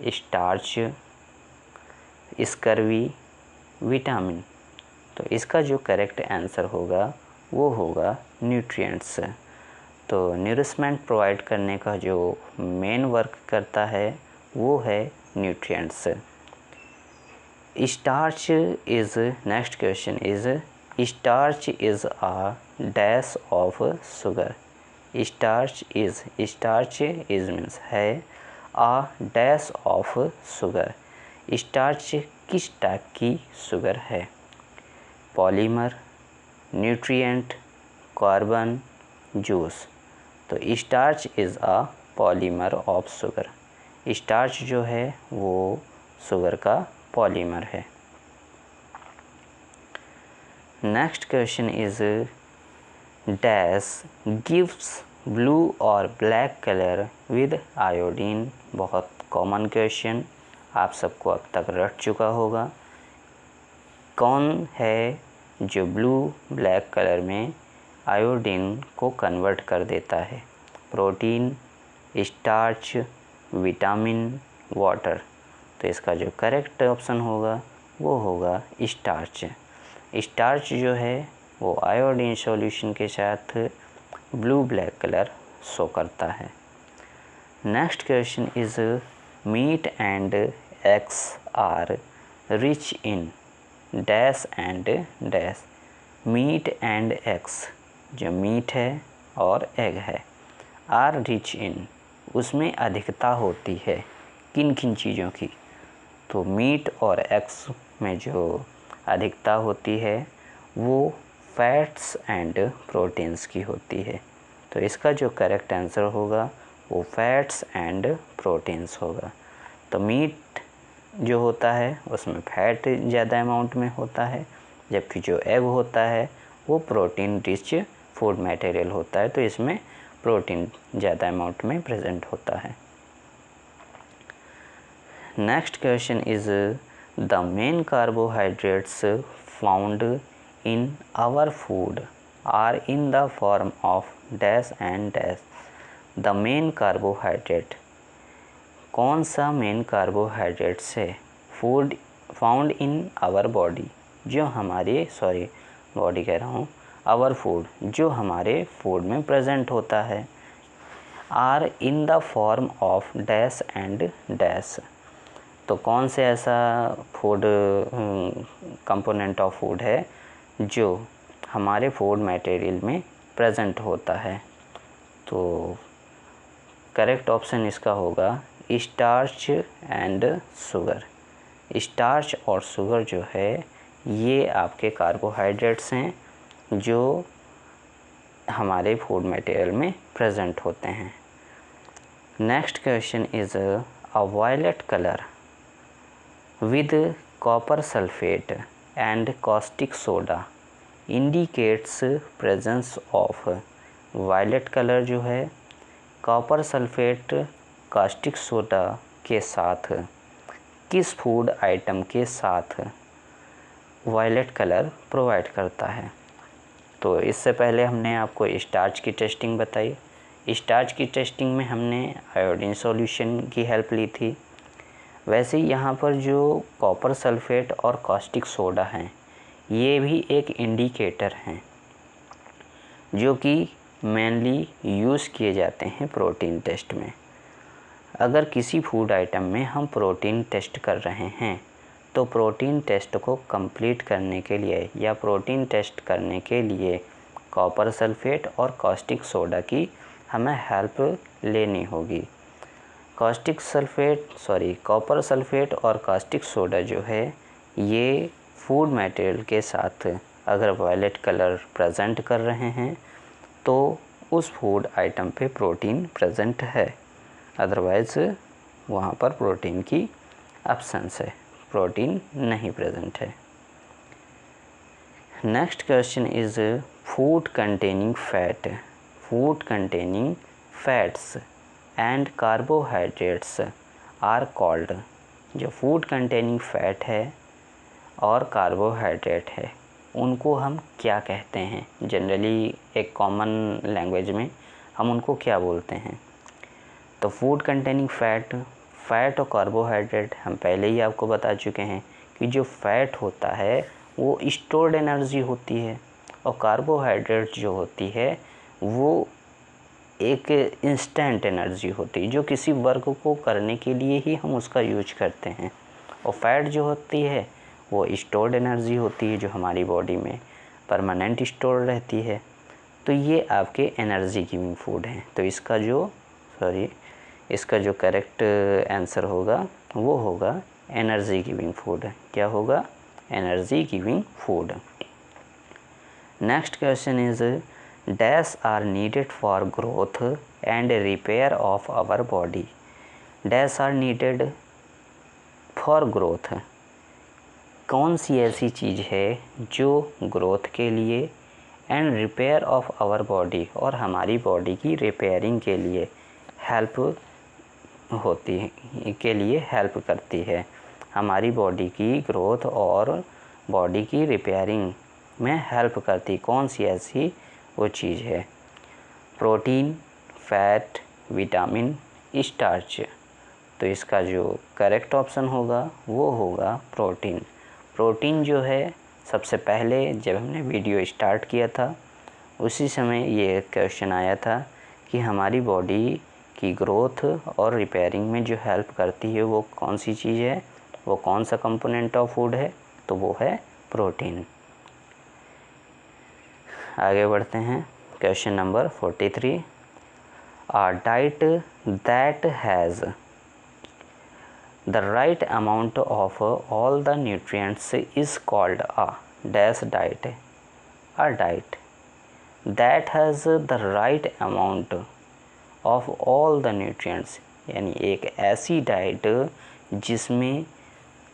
Speaker 1: starch, scurvy, vitamin. तो इसका जो करेक्ट आंसर होगा वो होगा न्यूट्रिएंट्स। तो नरिशमेंट प्रोवाइड करने का जो मेन वर्क करता है वो है nutrients. Starch is, next question is, starch is a dash of sugar. Starch is means है, a dash of sugar. Starch किस टाइप की शुगर है? Polymer, nutrient, carbon, juice. तो starch is a polymer of sugar. Starch जो है वो sugar का polymer है। Next question is, dash gives blue और ब्लैक कलर विद आयोडीन। बहुत कॉमन क्वेश्चन, आप सबको अब तक रट चुका होगा। कौन है जो ब्लू ब्लैक कलर में आयोडीन को कन्वर्ट कर देता है? Protein, starch, vitamin, water. तो इसका जो करेक्ट ऑप्शन होगा वो होगा स्टार्च। स्टार्च जो है वो आयोडीन सॉल्यूशन के साथ ब्लू ब्लैक कलर शो करता है। Next question is, meat and eggs are rich in dash and dash. Meat and eggs, जो मीट है और एग है, आर रिच इन, उसमें अधिकता होती है किन किन चीज़ों की? तो मीट और एग्स में जो अधिकता होती है वो फैट्स एंड प्रोटीन्स की होती है। तो इसका जो करेक्ट आंसर होगा वो फैट्स एंड प्रोटीन्स होगा। तो मीट जो होता है उसमें फैट ज़्यादा अमाउंट में होता है, जबकि जो एग होता है वो प्रोटीन रिच फूड मटेरियल होता है, तो इसमें प्रोटीन ज़्यादा अमाउंट में प्रेजेंट होता है। Next question is, the main carbohydrates found in our food are in the form of dash and dash. The main carbohydrate, कौन सा मेन कार्बोहाइड्रेट्स है food found in our body, जो हमारे body कह रहा हूँ, आवर फूड, जो हमारे फूड में प्रेजेंट होता है, are in the form of dash and dash. तो कौन से ऐसा फूड कंपोनेंट ऑफ फूड है जो हमारे फूड मटेरियल में प्रेजेंट होता है? तो करेक्ट ऑप्शन इसका होगा स्टार्च एंड शुगर। स्टार्च और शुगर जो है ये आपके कार्बोहाइड्रेट्स हैं जो हमारे फूड मटेरियल में प्रेजेंट होते हैं। Next question is, a violet colour with copper sulfate and caustic soda indicates presence of। Violet colour जो है कॉपर सल्फेट कास्टिक सोडा के साथ किस फूड आइटम के साथ वायलेट कलर प्रोवाइड करता है? तो इससे पहले हमने आपको स्टार्च की टेस्टिंग बताई। स्टार्च की टेस्टिंग में हमने आयोडीन सॉल्यूशन की हेल्प ली थी। वैसे ही यहाँ पर जो कॉपर सल्फेट और कास्टिक सोडा हैं ये भी एक इंडिकेटर हैं जो कि मेनली यूज़ किए जाते हैं प्रोटीन टेस्ट में। अगर किसी फूड आइटम में हम प्रोटीन टेस्ट कर रहे हैं तो प्रोटीन टेस्ट को कंप्लीट करने के लिए या प्रोटीन टेस्ट करने के लिए कॉपर सल्फेट और कास्टिक सोडा की हमें हेल्प लेनी होगी। कॉपर सल्फेट और कास्टिक सोडा जो है ये फूड मटेरियल के साथ अगर वायलेट कलर प्रेजेंट कर रहे हैं तो उस फूड आइटम पे प्रोटीन प्रेजेंट है, अदरवाइज़ वहाँ पर प्रोटीन की एब्सेंस है, प्रोटीन नहीं प्रेजेंट है। Next question is, food containing fats and carbohydrates are called. जो फूड कंटेनिंग फैट है और कार्बोहाइड्रेट है उनको हम क्या कहते हैं? जनरली एक कॉमन लैंग्वेज में हम उनको क्या बोलते हैं? तो फूड कंटेनिंग फैट और कार्बोहाइड्रेट हम पहले ही आपको बता चुके हैं कि जो फैट होता है वो स्टोर्ड एनर्जी होती है और कार्बोहाइड्रेट जो होती है वो एक इंस्टेंट एनर्जी होती है जो किसी वर्क को करने के लिए ही हम उसका यूज करते हैं। और फैट जो होती है वो स्टोर्ड एनर्जी होती है जो हमारी बॉडी में परमानेंट स्टोर रहती है। तो ये आपके एनर्जी गिविंग फूड हैं। तो इसका जो करेक्ट आंसर होगा वो होगा एनर्जी गिविंग फूड। क्या होगा? Energy giving food. Next question is dash are needed for growth and repair of our body. Dash are needed for growth. कौन सी ऐसी चीज़ है जो ग्रोथ के लिए and repair of our body और हमारी बॉडी की रिपेयरिंग के लिए हेल्प होती है, के लिए हेल्प करती है। हमारी बॉडी की ग्रोथ और बॉडी की रिपेयरिंग में हेल्प करती कौन सी ऐसी वो चीज़ है? Protein, fat, vitamin, starch. तो इसका जो करेक्ट ऑप्शन होगा वो होगा प्रोटीन। प्रोटीन जो है सबसे पहले जब हमने वीडियो स्टार्ट किया था उसी समय ये क्वेश्चन आया था कि हमारी बॉडी की ग्रोथ और रिपेयरिंग में जो हेल्प करती है वो कौन सी चीज़ है, वो कौन सा कंपोनेंट ऑफ फूड है? तो वो है प्रोटीन। आगे बढ़ते हैं। Question number 43। A diet that has the right amount of all the nutrients is called a dash diet। A diet that has the right amount of all the nutrients, यानी एक ऐसी डाइट जिसमें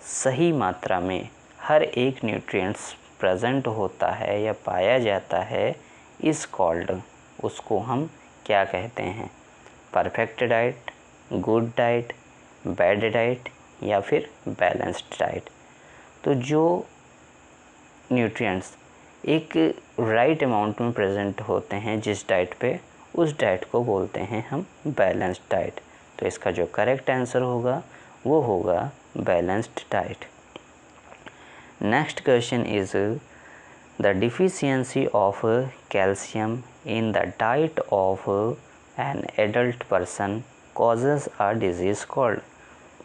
Speaker 1: सही मात्रा में हर एक न्यूट्रिएंट्स प्रेजेंट होता है या पाया जाता है, इज़ कॉल्ड, उसको हम क्या कहते हैं? Perfect diet, good diet, bad diet या फिर बैलेंस्ड डाइट। तो जो न्यूट्रिएंट्स एक राइट अमाउंट में प्रेजेंट होते हैं जिस डाइट पे, उस डाइट को बोलते हैं हम बैलेंस्ड डाइट। तो इसका जो करेक्ट आंसर होगा वो होगा balanced diet. Next question is the deficiency of calcium in the diet of an adult person causes a disease called.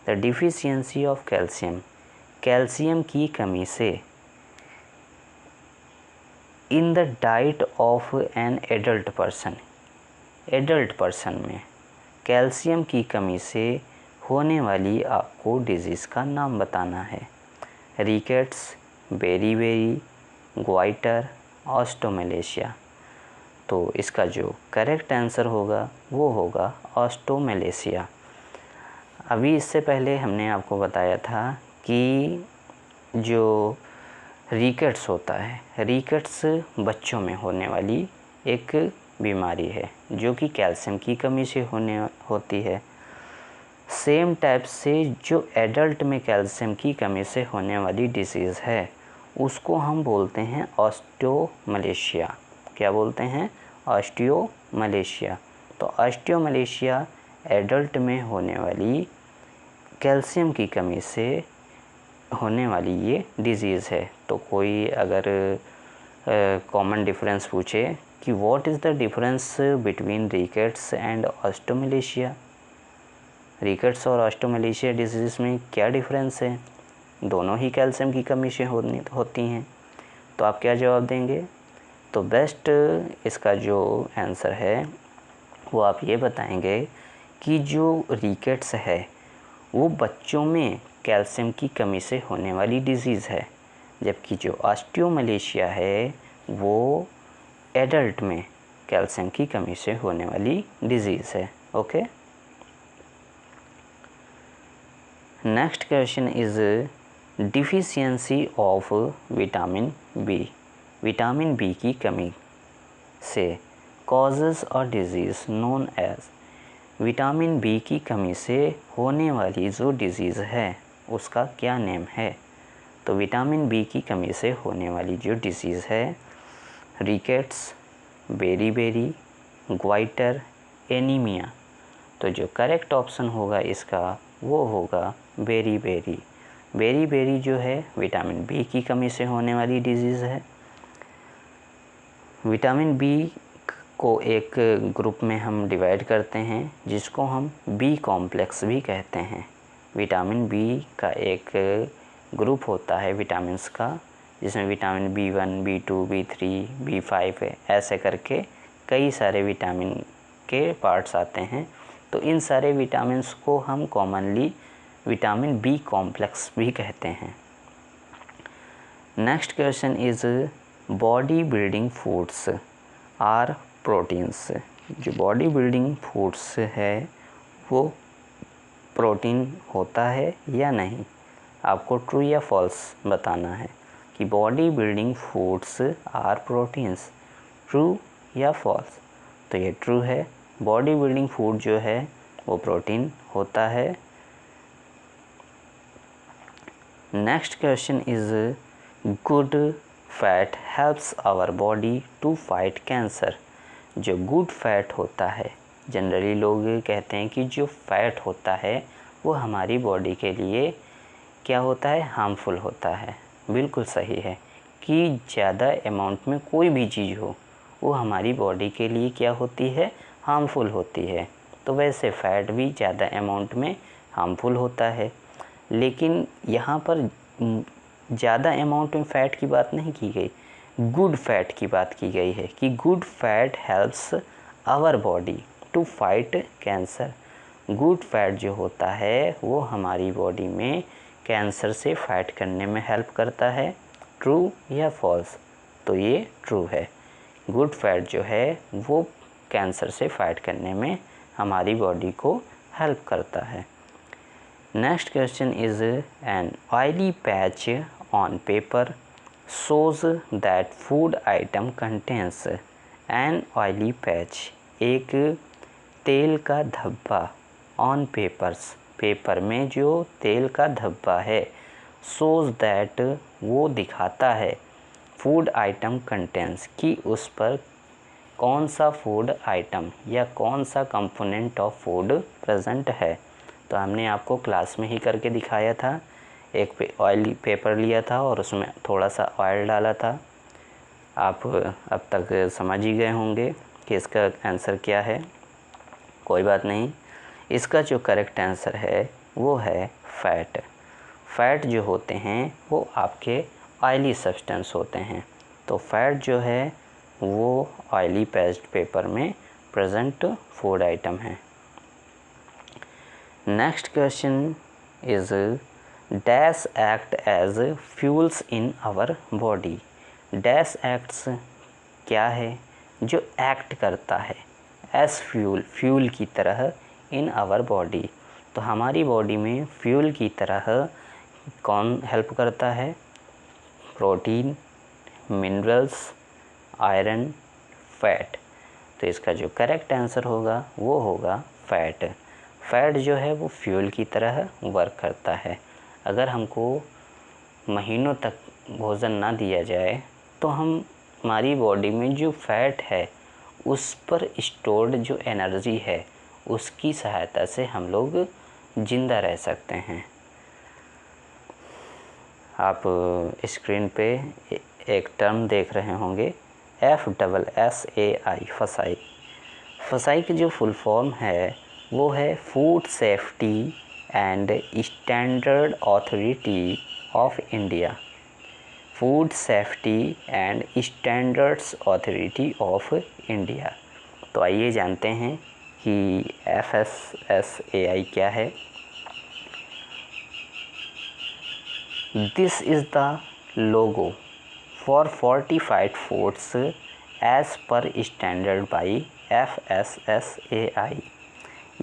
Speaker 1: The deficiency of calcium, calcium की कमी से in the diet of an adult person, adult person में calcium की कमी से होने वाली आपको डिजीज़ का नाम बताना है। Rickets, beri, goitre, osteomalacia. तो इसका जो करेक्ट आंसर होगा वो होगा ऑस्टोमेलेशिया। अभी इससे पहले हमने आपको बताया था कि जो रिकेट्स होता है, रिकेट्स बच्चों में होने वाली एक बीमारी है जो कि कैल्शियम की कमी से होती है। सेम टाइप से जो एडल्ट में कैल्शियम की कमी से होने वाली डिजीज़ है उसको हम बोलते हैं ऑस्टियोमलेशिया। क्या बोलते हैं? ऑस्टियोमलेशिया। तो ऑस्टियोमलेशिया एडल्ट में होने वाली कैल्शियम की कमी से होने वाली ये डिजीज़ है। तो कोई अगर कॉमन डिफरेंस पूछे कि what is the difference between rickets and osteomalacia, rickets और ऑस्टोमेलेशिया डिजीज़ में क्या डिफरेंस है? दोनों ही कैल्शियम की कमी से होती हैं। तो आप क्या जवाब देंगे? तो बेस्ट इसका जो आंसर है वो आप ये बताएंगे कि जो रिकेट्स है वो बच्चों में कैल्शियम की कमी से होने वाली डिजीज़ है, जबकि जो ऑस्टियोमलेशिया है वो एडल्ट में कैल्शियम की कमी से होने वाली डिजीज़ है। Okay. Next question is deficiency of vitamin B. Vitamin B की कमी से causes a disease known as. Vitamin B की कमी से होने वाली जो डिजीज़ है उसका क्या नेम है? तो विटामिन बी की कमी से होने वाली जो डिजीज़ है रिकेट्स, बेरी, ग्वाइटर, एनीमिया। तो जो करेक्ट ऑप्शन होगा इसका वो होगा बेरी जो है विटामिन बी की कमी से होने वाली डिजीज़ है। विटामिन बी को एक ग्रुप में हम डिवाइड करते हैं जिसको हम बी कॉम्प्लेक्स भी कहते हैं। विटामिन बी का एक ग्रुप होता है विटामिन्स का, जिसमें vitamin B1, B2, B3, B5 है, ऐसे करके कई सारे विटामिन के पार्ट्स आते हैं। तो इन सारे विटामिन्स को हम कॉमनली विटामिन बी कॉम्प्लेक्स भी कहते हैं। Next question is body building foods are proteins. जो बॉडी बिल्डिंग फूड्स है वो प्रोटीन होता है या नहीं, आपको ट्रू या फॉल्स बताना है कि body building foods are proteins, true या फॉल्स। तो ये ट्रू है, बॉडी बिल्डिंग फूड जो है वो प्रोटीन होता है। Next question is good fat helps our body to fight cancer. जो गुड फैट होता है, जनरली लोग कहते हैं कि जो फैट होता है वो हमारी बॉडी के लिए क्या होता है, हार्मफुल होता है। बिल्कुल सही है कि ज़्यादा अमाउंट में कोई भी चीज़ हो वो हमारी बॉडी के लिए क्या होती है, हार्मफुल होती है। तो वैसे फ़ैट भी ज़्यादा अमाउंट में हार्मफुल होता है, लेकिन यहाँ पर ज़्यादा अमाउंट में फ़ैट की बात नहीं की गई, गुड फैट की बात की गई है कि good fat helps our body to fight cancer. Good fat जो होता है वो हमारी बॉडी में कैंसर से फाइट करने में हेल्प करता है। ट्रू या फॉल्स? तो ये ट्रू है, गुड फैट जो है वो कैंसर से फाइट करने में हमारी बॉडी को हेल्प करता है। Next question is an oily patch on paper shows that food item contains an oily patch। एक तेल का धब्बा ऑन पेपर्स, पेपर में जो तेल का धब्बा है, shows that वो दिखाता है फूड आइटम कंटेंस कि उस पर कौन सा फूड आइटम या कौन सा कंपोनेंट ऑफ फूड प्रेजेंट है। तो हमने आपको क्लास में ही करके दिखाया था, एक ऑयली पेपर लिया था और उसमें थोड़ा सा ऑयल डाला था। आप अब तक समझ ही गए होंगे कि इसका आंसर क्या है। कोई बात नहीं, इसका जो करेक्ट आंसर है वो है फ़ैट। फ़ैट जो होते हैं वो आपके ऑयली सब्सटेंस होते हैं। तो फ़ैट जो है वो ऑयली पैच्ड पेपर में प्रेजेंट फूड आइटम है। Next question is dash act as fuels in our body. Dash acts क्या है, जो एक्ट करता है एज फ्यूल, फ्यूल की तरह इन आवर बॉडी। तो हमारी बॉडी में फ्यूल की तरह कौन हेल्प करता है, प्रोटीन, मिनरल्स, आयरन, फैट। तो इसका जो करेक्ट आंसर होगा वो होगा फैट। फैट जो है वो फ्यूल की तरह वर्क करता है। अगर हमको महीनों तक भोजन ना दिया जाए तो हमारी बॉडी में जो फैट है उस पर स्टोर्ड जो एनर्जी है उसकी सहायता से हम लोग ज़िंदा रह सकते हैं। आप स्क्रीन पे एक टर्म देख रहे होंगे FSSAI, फसाई। फसाई की जो फुल फॉर्म है वो है food safety and standard authority of India. Food safety and standards authority of India. तो आइए जानते हैं कि FSSAI क्या है। This is the logo for fortified foods as per standard by FSSAI।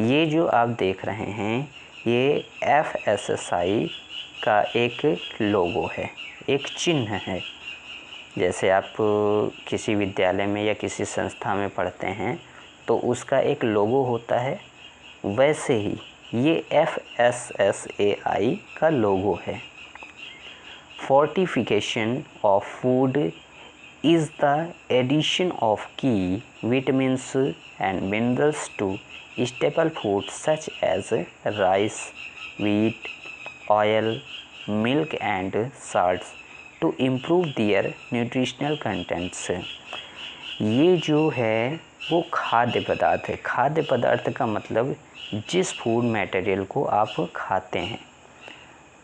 Speaker 1: ये जो आप देख रहे हैं ये FSSAI का एक लोगो है, एक चिन्ह है। जैसे आप किसी विद्यालय में या किसी संस्था में पढ़ते हैं तो उसका एक लोगो होता है, वैसे ही ये FSSAI का लोगो है। Fortification of food is the addition of key vitamins and minerals to staple foods such as rice, wheat, oil, milk and salts to improve their nutritional contents। ये जो है वो खाद्य पदार्थ है। खाद्य पदार्थ का मतलब जिस फूड मटेरियल को आप खाते हैं,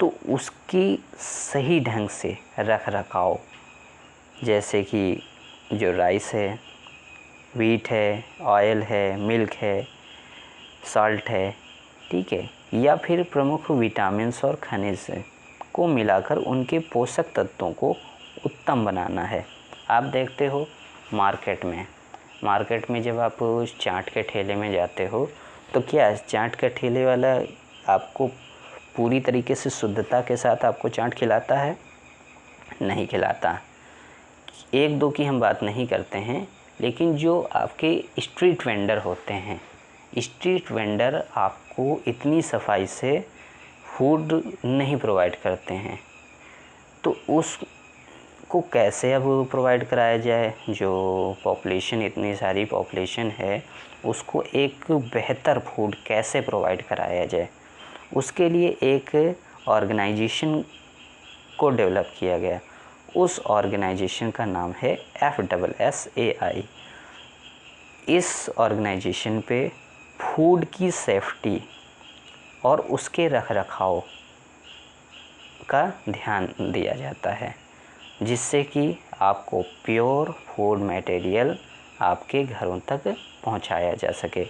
Speaker 1: तो उसकी सही ढंग से रख रखाव, जैसे कि जो राइस है, वीट है, ऑयल है, मिल्क है, सॉल्ट है, ठीक है, या फिर प्रमुख विटामिन्स और खनिज को मिलाकर उनके पोषक तत्वों को उत्तम बनाना है। आप देखते हो मार्केट में जब आप उस चाट के ठेले में जाते हो तो क्या चाट के ठेले वाला आपको पूरी तरीके से शुद्धता के साथ आपको चाट खिलाता है? नहीं खिलाता। एक दो की हम बात नहीं करते हैं, लेकिन जो आपके स्ट्रीट वेंडर होते हैं, स्ट्रीट वेंडर आपको इतनी सफाई से फूड नहीं प्रोवाइड करते हैं। तो उसको कैसे अब प्रोवाइड कराया जाए? जो पॉपुलेशन, इतनी सारी पॉपुलेशन है, उसको एक बेहतर फूड कैसे प्रोवाइड कराया जाए? उसके लिए एक ऑर्गेनाइजेशन को डेवलप किया गया। उस ऑर्गेनाइजेशन का नाम है FSSAI। इस ऑर्गेनाइजेशन पे फूड की सेफ्टी और उसके रखरखाव का ध्यान दिया जाता है, जिससे कि आपको प्योर फूड मटेरियल आपके घरों तक पहुंचाया जा सके।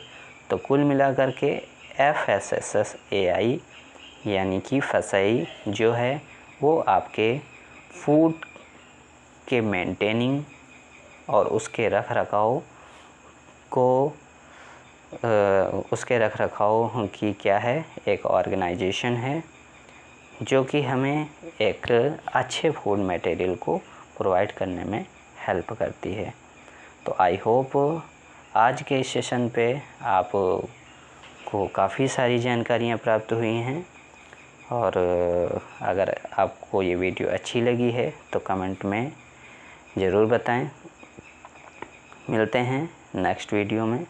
Speaker 1: तो कुल मिलाकर के FSSAI यानी कि FSSAI जो है वो आपके फूड के मेंटेनिंग और उसके रखरखाव की क्या है, एक ऑर्गेनाइजेशन है जो कि हमें एक अच्छे फूड मटेरियल को प्रोवाइड करने में हेल्प करती है। तो आई होप आज के सेशन पे आप को काफ़ी सारी जानकारियाँ प्राप्त हुई हैं, और अगर आपको ये वीडियो अच्छी लगी है तो कमेंट में ज़रूर बताएं। मिलते हैं नेक्स्ट वीडियो में।